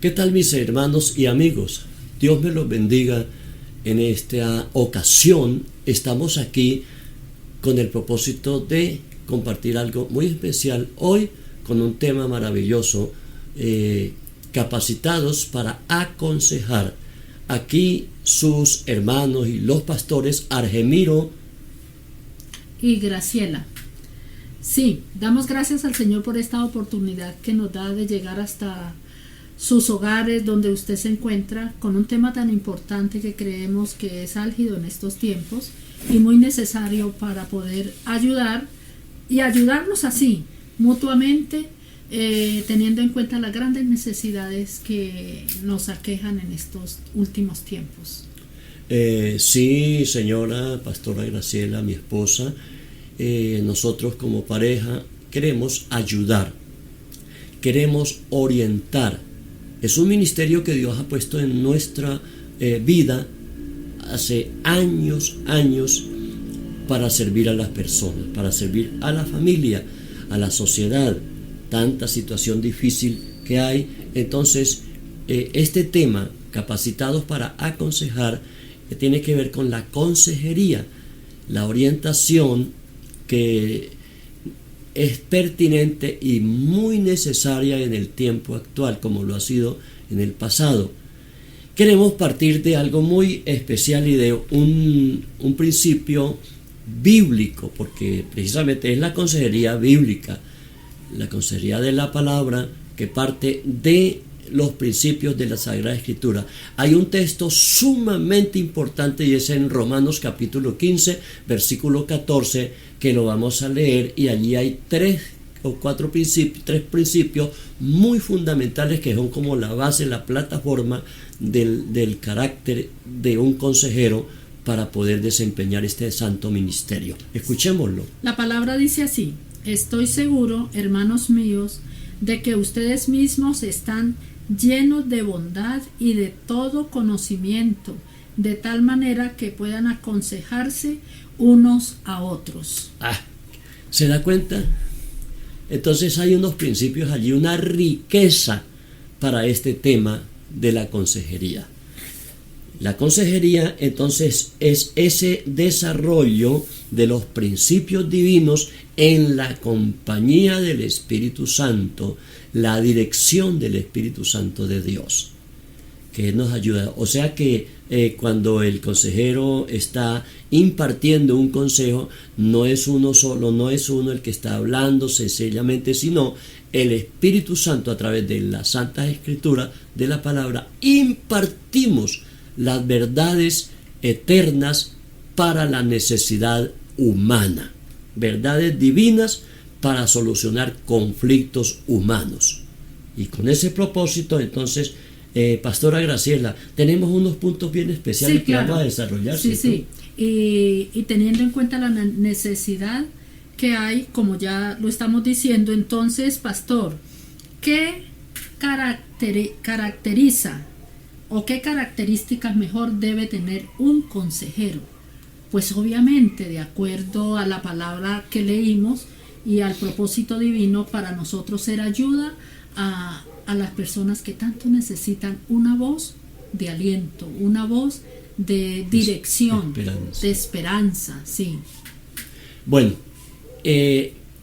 ¿Qué tal, mis hermanos y amigos? Dios me los bendiga. En esta ocasión estamos aquí con el propósito de compartir algo muy especial hoy con un tema maravilloso, capacitados para aconsejar. Aquí sus hermanos y los pastores Argemiro y Graciela. Sí, damos gracias al Señor por esta oportunidad que nos da de llegar hasta sus hogares donde usted se encuentra con un tema tan importante que creemos que es álgido en estos tiempos y muy necesario para poder ayudar y ayudarnos así mutuamente, teniendo en cuenta las grandes necesidades que nos aquejan en estos últimos tiempos. Sí, señora pastora Graciela, mi esposa, nosotros como pareja queremos ayudar, queremos orientar. Es un ministerio que Dios ha puesto en nuestra vida hace años para servir a las personas, para servir a la familia, a la sociedad, tanta situación difícil que hay. Entonces, este tema, capacitados para aconsejar, tiene que ver con la consejería, la orientación que es pertinente y muy necesaria en el tiempo actual, como lo ha sido en el pasado. Queremos partir de algo muy especial y de un principio bíblico, porque precisamente es la consejería bíblica, la consejería de la palabra que parte de los principios de la Sagrada Escritura. Hay un texto sumamente importante y es en Romanos capítulo 15, versículo 14, que lo vamos a leer, y allí hay tres principios muy fundamentales que son como la base, la plataforma del carácter de un consejero para poder desempeñar este santo ministerio. Escuchémoslo. La palabra dice así: estoy seguro, hermanos míos, de que ustedes mismos están llenos de bondad y de todo conocimiento, de tal manera que puedan aconsejarse unos a otros. ¿Se da cuenta? Entonces hay unos principios allí, una riqueza para este tema de la consejería. La consejería entonces es ese desarrollo de los principios divinos en la compañía del Espíritu Santo, la dirección del Espíritu Santo de Dios, que nos ayuda. O sea que cuando el consejero está impartiendo un consejo, no es uno solo, no es uno el que está hablando sencillamente, sino el Espíritu Santo a través de la Santa Escritura, de la palabra, impartimos las verdades eternas para la necesidad humana, verdades divinas para solucionar conflictos humanos. Y con ese propósito, entonces, pastora Graciela, tenemos unos puntos bien especiales, sí, claro, que vamos a desarrollar. Sí. Y teniendo en cuenta la necesidad que hay, como ya lo estamos diciendo, entonces, pastor, ¿qué caracteriza o qué características mejor debe tener un consejero? Pues obviamente, de acuerdo a la palabra que leímos y al propósito divino, para nosotros ser ayuda a las personas que tanto necesitan una voz de aliento, una voz de dirección, de esperanza, sí. Bueno,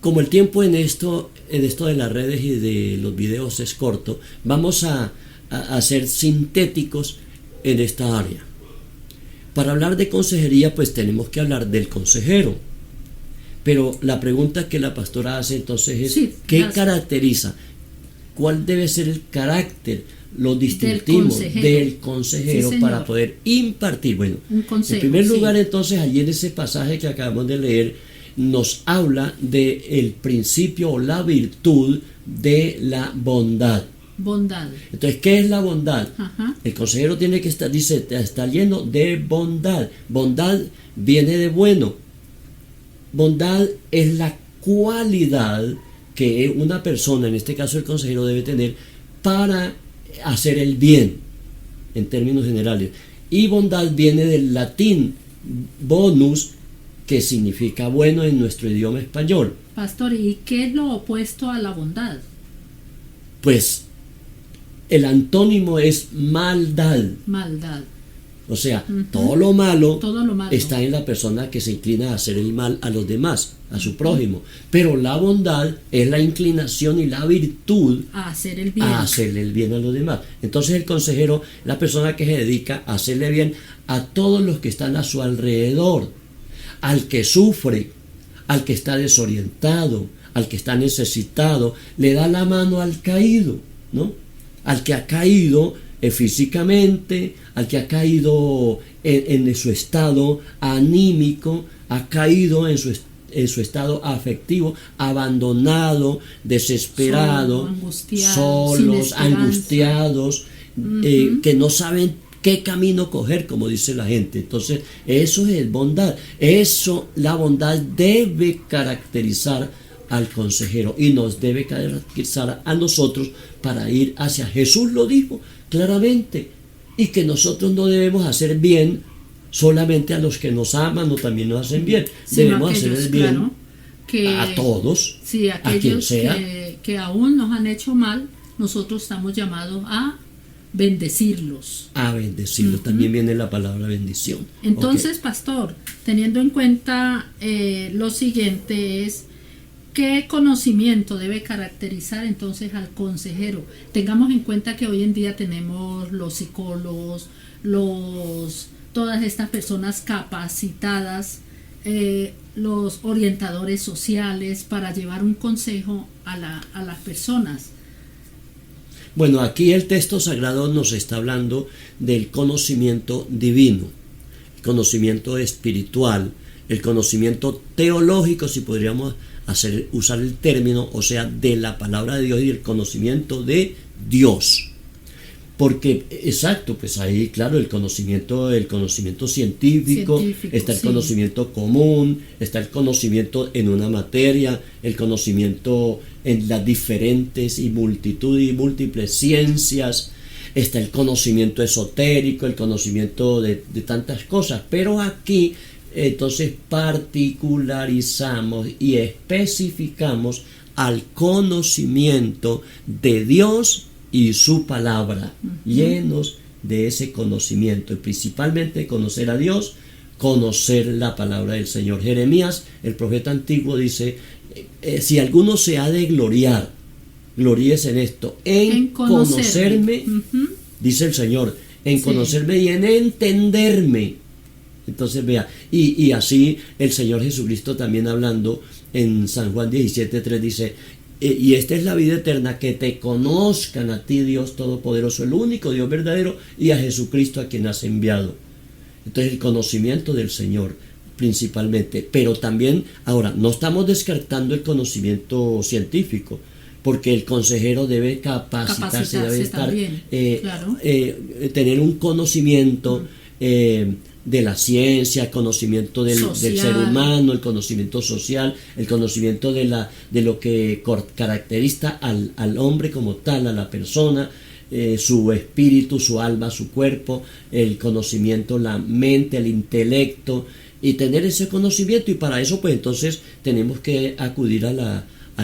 como el tiempo en esto de las redes y de los videos es corto, vamos a ser sintéticos en esta área. Para hablar de consejería, pues tenemos que hablar del consejero. Pero la pregunta que la pastora hace entonces es, sí, ¿qué caracteriza? ¿Cuál debe ser el carácter, los distintivos del consejero sí, para poder impartir? Bueno, en primer lugar, sí, entonces, allí en ese pasaje que acabamos de leer, nos habla del principio o la virtud de la bondad. Bondad. Entonces, ¿qué es la bondad? Ajá. El consejero tiene que estar, dice, está lleno de bondad. Bondad viene de bueno. Bondad es la cualidad que una persona, en este caso el consejero, debe tener para hacer el bien, en términos generales. Y bondad viene del latín bonus, que significa bueno en nuestro idioma español. Pastor, ¿y qué es lo opuesto a la bondad? Pues el antónimo es maldad. Maldad. O sea, todo lo malo Todo está en la persona que se inclina a hacer el mal a los demás, a su prójimo. Pero la bondad es la inclinación y la virtud a hacer el bien. a hacerle el bien a los demás. Entonces el consejero, la persona que se dedica a hacerle bien a todos los que están a su alrededor, al que sufre, al que está desorientado, al que está necesitado, le da la mano al caído, ¿no? Al que ha caído físicamente, al que ha caído en su estado anímico, ha caído en su estado afectivo, abandonado, desesperado, solos, angustiados, que no saben qué camino coger, como dice la gente. Entonces, eso es bondad. La bondad debe caracterizar al consejero y nos debe caracterizar a nosotros para ir hacia Jesús. Lo dijo claramente, y que nosotros no debemos hacer bien solamente a los que nos aman o también nos hacen bien, debemos hacer el bien, claro, a todos, sí, a quien sea, que aún nos han hecho mal. Nosotros estamos llamados a bendecirlos. A bendecirlos, también viene la palabra bendición. Entonces, pastor, teniendo en cuenta lo siguiente es: ¿qué conocimiento debe caracterizar entonces al consejero? Tengamos en cuenta que hoy en día tenemos los psicólogos, todas estas personas capacitadas, los orientadores sociales para llevar un consejo a las personas. Bueno, aquí el texto sagrado nos está hablando del conocimiento divino, el conocimiento espiritual, el conocimiento teológico, si podríamos usar el término, o sea, de la palabra de Dios y el conocimiento de Dios. Porque, exacto, pues ahí, claro, el conocimiento científico, está el conocimiento común, está el conocimiento en una materia, el conocimiento en las diferentes y multitud y múltiples ciencias, está el conocimiento esotérico, el conocimiento de tantas cosas, pero aquí entonces particularizamos y especificamos al conocimiento de Dios y su palabra, llenos de ese conocimiento, y principalmente conocer a Dios, conocer la palabra del Señor. Jeremías, el profeta antiguo, dice: si alguno se ha de gloriar, gloríese en esto, en conocerme, dice el Señor, en conocerme y en entenderme. Entonces vea, y así el Señor Jesucristo también hablando en San Juan 17:3 dice: y esta es la vida eterna, que te conozcan a ti, Dios Todopoderoso, el único Dios verdadero, y a Jesucristo a quien has enviado. Entonces el conocimiento del Señor principalmente, pero también, ahora, no estamos descartando el conocimiento científico, porque el consejero debe capacitarse debe estar, claro, tener un conocimiento de la ciencia, el conocimiento del ser humano, el conocimiento social, el conocimiento de lo que caracteriza al hombre como tal, a la persona, su espíritu, su alma, su cuerpo, el conocimiento, la mente, el intelecto, y tener ese conocimiento. Y para eso pues entonces tenemos que acudir a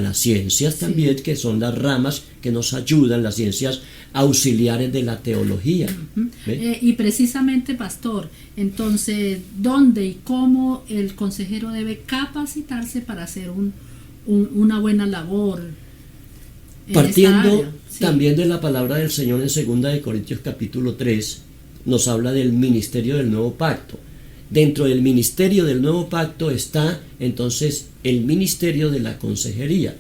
las ciencias también, que son las ramas que nos ayudan, las ciencias auxiliares de la teología. Y precisamente, pastor, entonces, ¿dónde y cómo el consejero debe capacitarse para hacer una buena labor? Partiendo también de la palabra del Señor en 2 Corintios capítulo 3, nos habla del ministerio del nuevo pacto. Dentro del ministerio del nuevo pacto está entonces el ministerio de la consejería.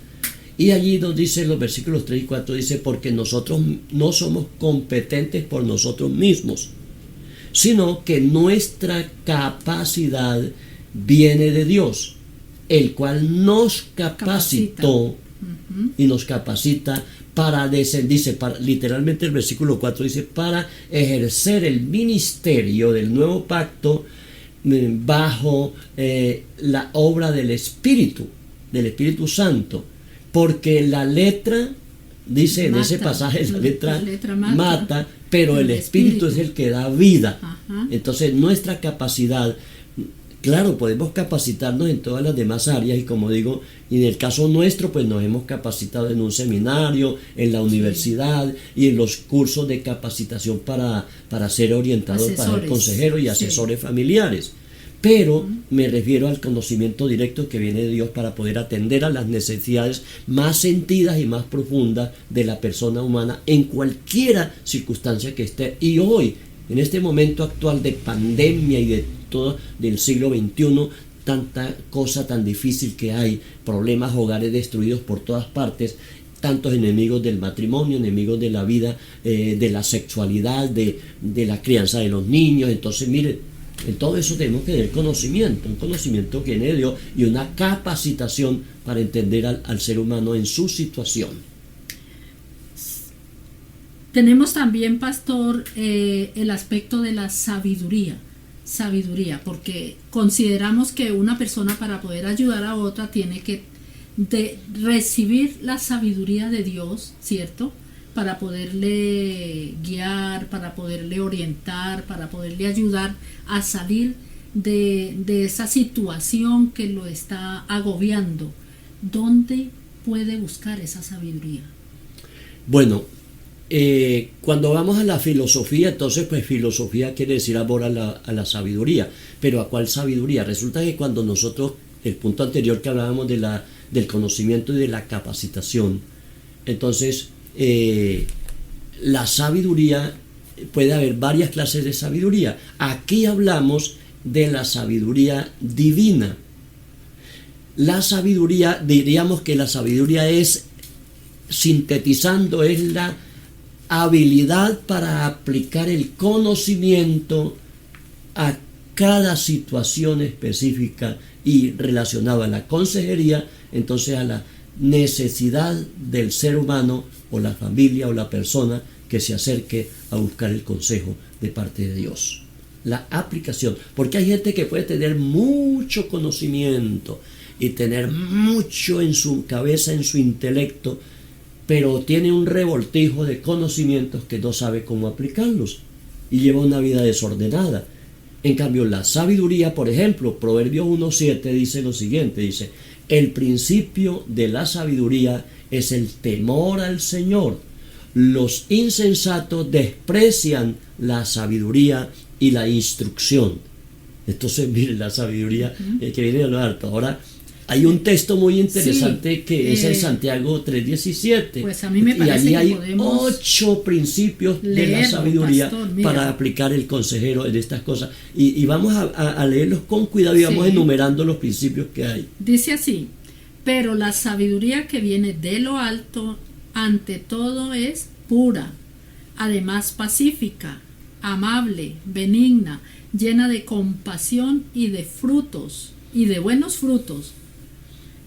Y allí nos dice, los versículos 3 y 4, dice: porque nosotros no somos competentes por nosotros mismos, sino que nuestra capacidad viene de Dios, el cual nos capacitó y nos capacita para literalmente el versículo 4 dice: para ejercer el ministerio del nuevo pacto bajo la obra del Espíritu Santo. Porque la letra, dice en ese pasaje, la letra mata, pero el Espíritu es el que da vida. Entonces nuestra capacidad Claro, podemos capacitarnos en todas las demás áreas y como digo, en el caso nuestro, pues nos hemos capacitado en un seminario, en la universidad y en los cursos de capacitación para ser orientadores, para ser consejeros y asesores familiares. Pero me refiero al conocimiento directo que viene de Dios para poder atender a las necesidades más sentidas y más profundas de la persona humana en cualquiera circunstancia que esté. Y hoy, en este momento actual de pandemia y de todo del siglo XXI, tanta cosa tan difícil que hay, problemas, hogares destruidos por todas partes, tantos enemigos del matrimonio, enemigos de la vida, de la sexualidad, de la crianza de los niños. Entonces, miren, en todo eso tenemos que tener conocimiento, un conocimiento que viene de Dios y una capacitación para entender al ser humano en su situación. Tenemos también, pastor, el aspecto de la sabiduría, porque consideramos que una persona para poder ayudar a otra tiene que recibir la sabiduría de Dios, ¿cierto? Para poderle guiar, para poderle orientar, para poderle ayudar a salir de esa situación que lo está agobiando. ¿Dónde puede buscar esa sabiduría? Bueno, cuando vamos a la filosofía, entonces pues filosofía quiere decir amor a la sabiduría. Pero ¿a cuál sabiduría? Resulta que cuando nosotros, el punto anterior que hablábamos del conocimiento y de la capacitación, entonces la sabiduría, puede haber varias clases de sabiduría. Aquí hablamos de la sabiduría divina. La sabiduría, diríamos que la sabiduría es, sintetizando, es la habilidad para aplicar el conocimiento a cada situación específica y relacionado a la consejería, entonces a la necesidad del ser humano o la familia o la persona que se acerque a buscar el consejo de parte de Dios. La aplicación, porque hay gente que puede tener mucho conocimiento y tener mucho en su cabeza, en su intelecto, pero tiene un revoltijo de conocimientos que no sabe cómo aplicarlos y lleva una vida desordenada. En cambio, la sabiduría, por ejemplo, Proverbios 1:7 dice lo siguiente, dice: el principio de la sabiduría es el temor al Señor. Los insensatos desprecian la sabiduría y la instrucción. Entonces, miren, la sabiduría que viene de lo alto. Ahora, hay un texto muy interesante que es el Santiago 3:17. Pues a mí me parece y allí que hay 8 principios de la sabiduría, pastor, para aplicar el consejero en estas cosas. Y vamos a leerlos con cuidado y vamos enumerando los principios que hay. Dice así: pero la sabiduría que viene de lo alto, ante todo, es pura, además pacífica, amable, benigna, llena de compasión y de frutos, y de buenos frutos,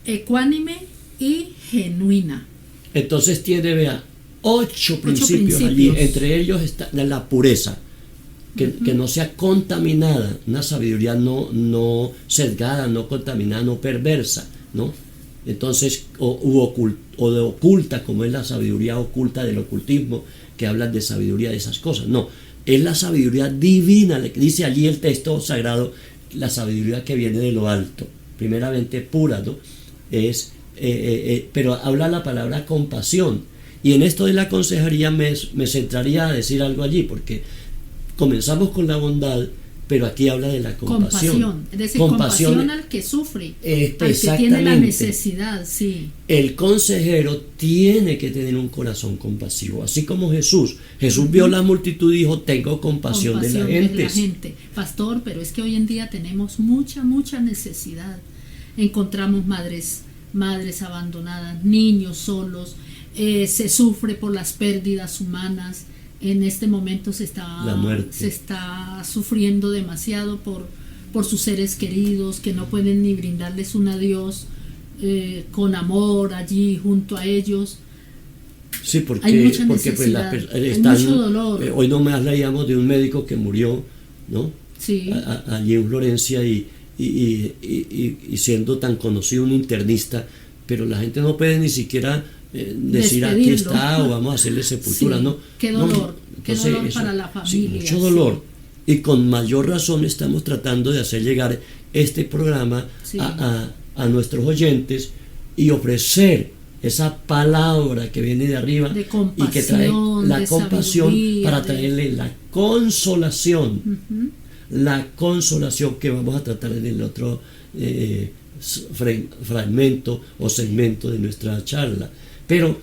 ecuánime y genuina. Entonces tiene, vea, 8 principios allí. Entre ellos está la pureza, que no sea contaminada, una sabiduría no sesgada, no contaminada, no perversa, ¿no? Entonces, o de oculta, como es la sabiduría oculta del ocultismo, que hablan de sabiduría de esas cosas. No, es la sabiduría divina, dice allí el texto sagrado, la sabiduría que viene de lo alto. Primeramente pura, ¿no? Pero habla la palabra compasión. Y en esto de la consejería me centraría a decir algo allí, porque comenzamos con la bondad, pero aquí habla de la compasión. Es decir, compasión al que sufre, al que tiene la necesidad, sí. El consejero tiene que tener un corazón compasivo, así como Jesús vio la multitud y dijo: tengo compasión de la gente. Pastor, pero es que hoy en día tenemos mucha necesidad. Encontramos madres abandonadas, niños solos, se sufre por las pérdidas humanas. En este momento se está sufriendo demasiado por sus seres queridos, que no pueden ni brindarles un adiós con amor allí junto a ellos. Sí, porque hay mucha necesidad, hay mucho dolor. Hoy nomás leíamos de un médico que murió, ¿no? Sí. Allí en Florencia y siendo tan conocido, un internista, pero la gente no puede ni siquiera decir aquí está o vamos a hacerle sepultura, sí, ¿no? Qué dolor, entonces, qué dolor para la familia. Sí, mucho dolor. Y con mayor razón estamos tratando de hacer llegar este programa Sí. a nuestros oyentes y ofrecer esa palabra que viene de arriba De y que trae compasión, la de compasión sabiduría, para de- traerle la consolación, Ujú. la consolación que vamos a tratar en el otro fragmento o segmento de nuestra charla. Pero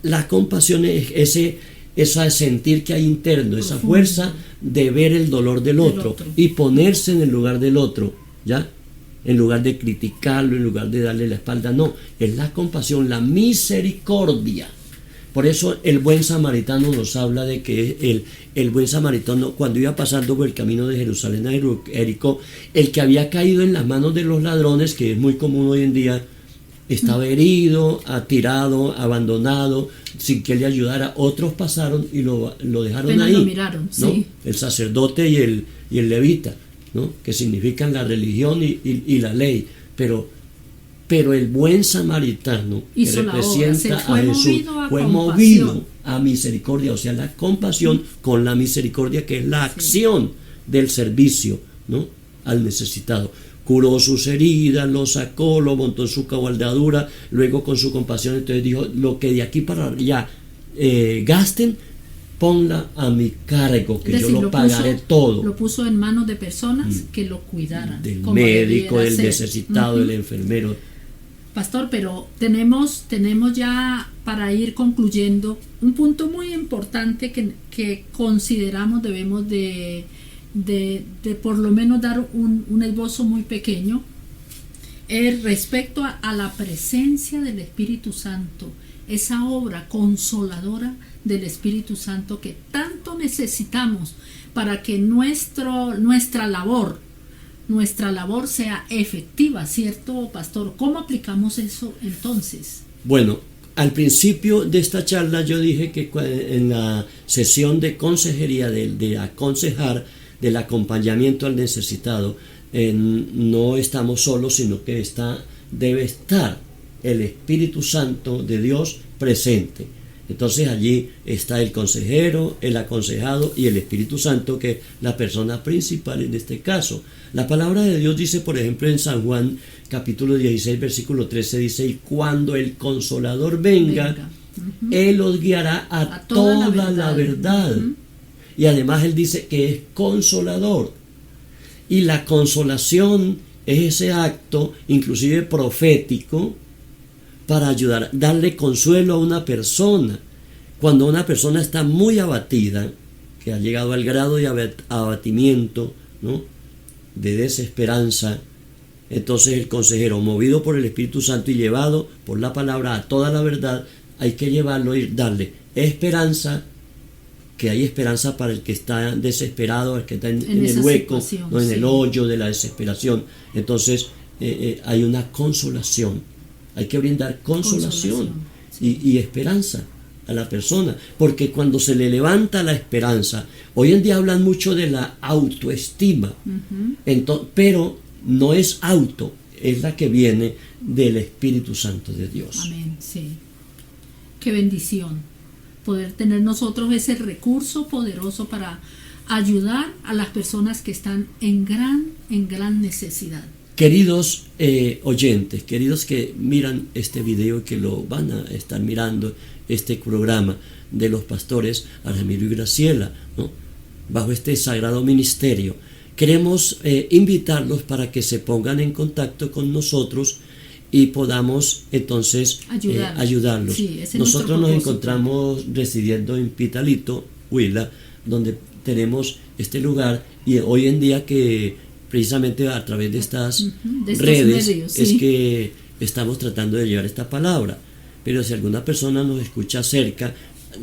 la compasión es esa sentir que hay interno, esa Profundo. fuerza de ver el dolor del otro y ponerse en el lugar del otro, ¿ya? En lugar de criticarlo, en lugar de darle la espalda, no, es la compasión, la misericordia. Por eso el buen samaritano nos habla de que el buen samaritano, cuando iba pasando por el camino de Jerusalén a Jericó, el que había caído en las manos de los ladrones, que es muy común hoy en día, estaba herido, tirado, abandonado, sin que él le ayudara. Otros pasaron y lo dejaron Apenas ahí. lo miraron, ¿no? sí. El sacerdote y el levita, ¿no? Que significan la religión y la ley. Pero el buen samaritano que Hizo la obra, representa se fue a Jesús movido a fue compasión. movido a misericordia, o sea, la compasión con la misericordia, que es la acción del servicio, ¿no? Al necesitado. Curó sus heridas, lo sacó, lo montó en su cabalgadura, luego con su compasión, entonces dijo: lo que de aquí para allá gasten, ponla a mi cargo, que Es decir, yo lo pagaré todo. Lo puso en manos de personas que lo cuidaran. Del como médico, debiera del ser. necesitado, Ujú. del enfermero. Pastor, pero tenemos ya, para ir concluyendo, un punto muy importante que consideramos debemos de por lo menos dar un esbozo muy pequeño, respecto a la presencia del Espíritu Santo, esa obra consoladora del Espíritu Santo que tanto necesitamos para que nuestra labor sea efectiva, ¿cierto, pastor? ¿Cómo aplicamos eso entonces? Bueno, al principio de esta charla yo dije que en la sesión de consejería, de aconsejar, del acompañamiento al necesitado, no estamos solos, sino que debe estar el Espíritu Santo de Dios presente. Entonces allí está el consejero, el aconsejado y el Espíritu Santo, que es la persona principal en este caso. La palabra de Dios dice, por ejemplo, en San Juan capítulo 16 versículo 13, dice: y cuando el Consolador venga, Ujú. Él os guiará a toda la verdad. Ujú. Y además Él dice que es consolador. Y la consolación es ese acto, inclusive profético, para ayudar, darle consuelo a una persona. Cuando una persona está muy abatida, que ha llegado al grado de abatimiento, ¿no?, de desesperanza, entonces el consejero, movido por el Espíritu Santo y llevado por la palabra a toda la verdad, hay que llevarlo y darle esperanza, que hay esperanza para el que está desesperado, el que está en el esa hueco, situación, no en sí. el hoyo de la desesperación. Entonces hay una consolación, hay que brindar consolación, sí. y esperanza a la persona, porque cuando se le levanta la esperanza, hoy en día hablan mucho de la autoestima, Ujú. pero no es auto, es la que viene del Espíritu Santo de Dios. Amén, sí. Qué bendición poder tener nosotros ese recurso poderoso para ayudar a las personas que están en gran necesidad. Queridos oyentes, queridos que miran este video y que lo van a estar mirando, este programa de los pastores Ramiro y Graciela, ¿no?, bajo este sagrado ministerio, queremos invitarlos para que se pongan en contacto con nosotros y podamos entonces ayudarlos. Sí, ese es Nosotros nuestro nos propósito. encontramos residiendo en Pitalito, Huila, donde tenemos este lugar, y hoy en día que precisamente a través de estas De estos redes medios, es sí. que estamos tratando de llevar esta palabra. Pero si alguna persona nos escucha cerca,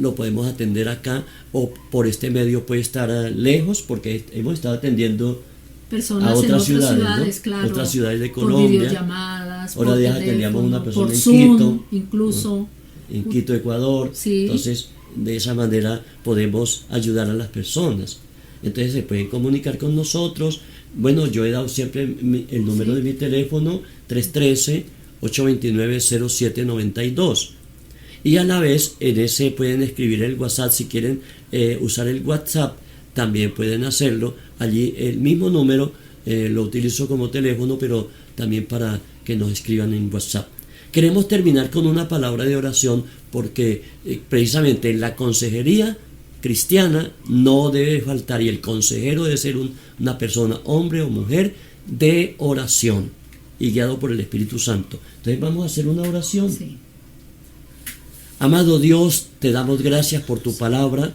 lo podemos atender acá, o por este medio puede estar lejos, porque hemos estado atendiendo Personas a en otras otras ciudades, ¿no? claro, Otras ciudades de por Colombia. videollamadas, Ahora por ya teléfono, teníamos una persona por en Zoom, Quito, incluso. en Quito, Ecuador. Sí. Entonces, de esa manera podemos ayudar a las personas. Entonces se pueden comunicar con nosotros. Bueno, yo he dado siempre el número de mi teléfono, 313-829-0792. Y a la vez en ese pueden escribir el WhatsApp. Si quieren usar el WhatsApp, también pueden hacerlo. Allí el mismo número lo utilizo como teléfono, pero también para que nos escriban en WhatsApp. Queremos terminar con una palabra de oración porque precisamente en la consejería cristiana no debe faltar, y el consejero debe ser una persona, hombre o mujer, de oración y guiado por el Espíritu Santo. Entonces vamos a hacer una oración. Sí. Amado Dios, te damos gracias por tu palabra,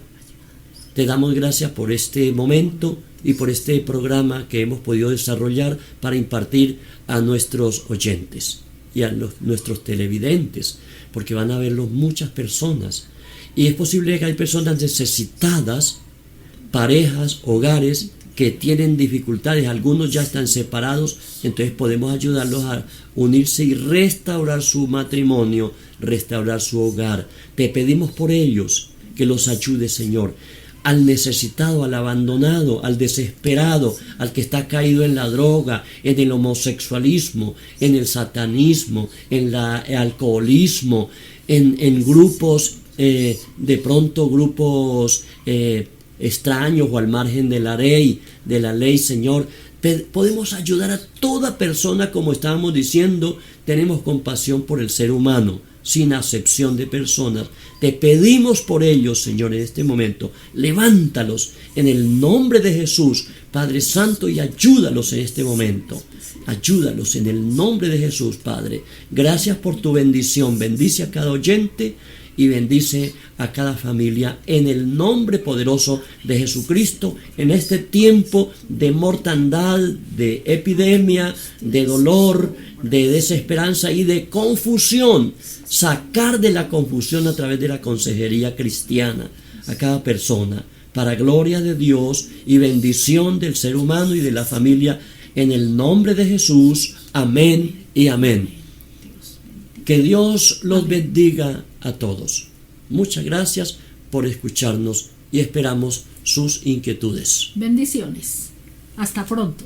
te damos gracias por este momento y por este programa que hemos podido desarrollar para impartir a nuestros oyentes y a nuestros televidentes, porque van a verlo muchas personas. Y es posible que hay personas necesitadas, parejas, hogares que tienen dificultades, algunos ya están separados, entonces podemos ayudarlos a unirse y restaurar su matrimonio, restaurar su hogar. Te pedimos por ellos que los ayude, Señor. Al necesitado, al abandonado, al desesperado, al que está caído en la droga, en el homosexualismo, en el satanismo, en el alcoholismo, en grupos, de pronto grupos extraños o al margen de la ley, Señor. Podemos ayudar a toda persona, como estábamos diciendo, tenemos compasión por el ser humano, sin acepción de personas. Te pedimos por ellos, Señor, en este momento. Levántalos en el nombre de Jesús, Padre Santo, y ayúdalos en este momento. Ayúdalos en el nombre de Jesús, Padre. Gracias por tu bendición. Bendice a cada oyente y bendice a cada familia en el nombre poderoso de Jesucristo, en este tiempo de mortandad, de epidemia, de dolor, de desesperanza y de confusión. Sacar de la confusión a través de la consejería cristiana a cada persona, para gloria de Dios y bendición del ser humano y de la familia, en el nombre de Jesús. Amén y amén. Que Dios los bendiga a todos. Muchas gracias por escucharnos y esperamos sus inquietudes. Bendiciones. Hasta pronto.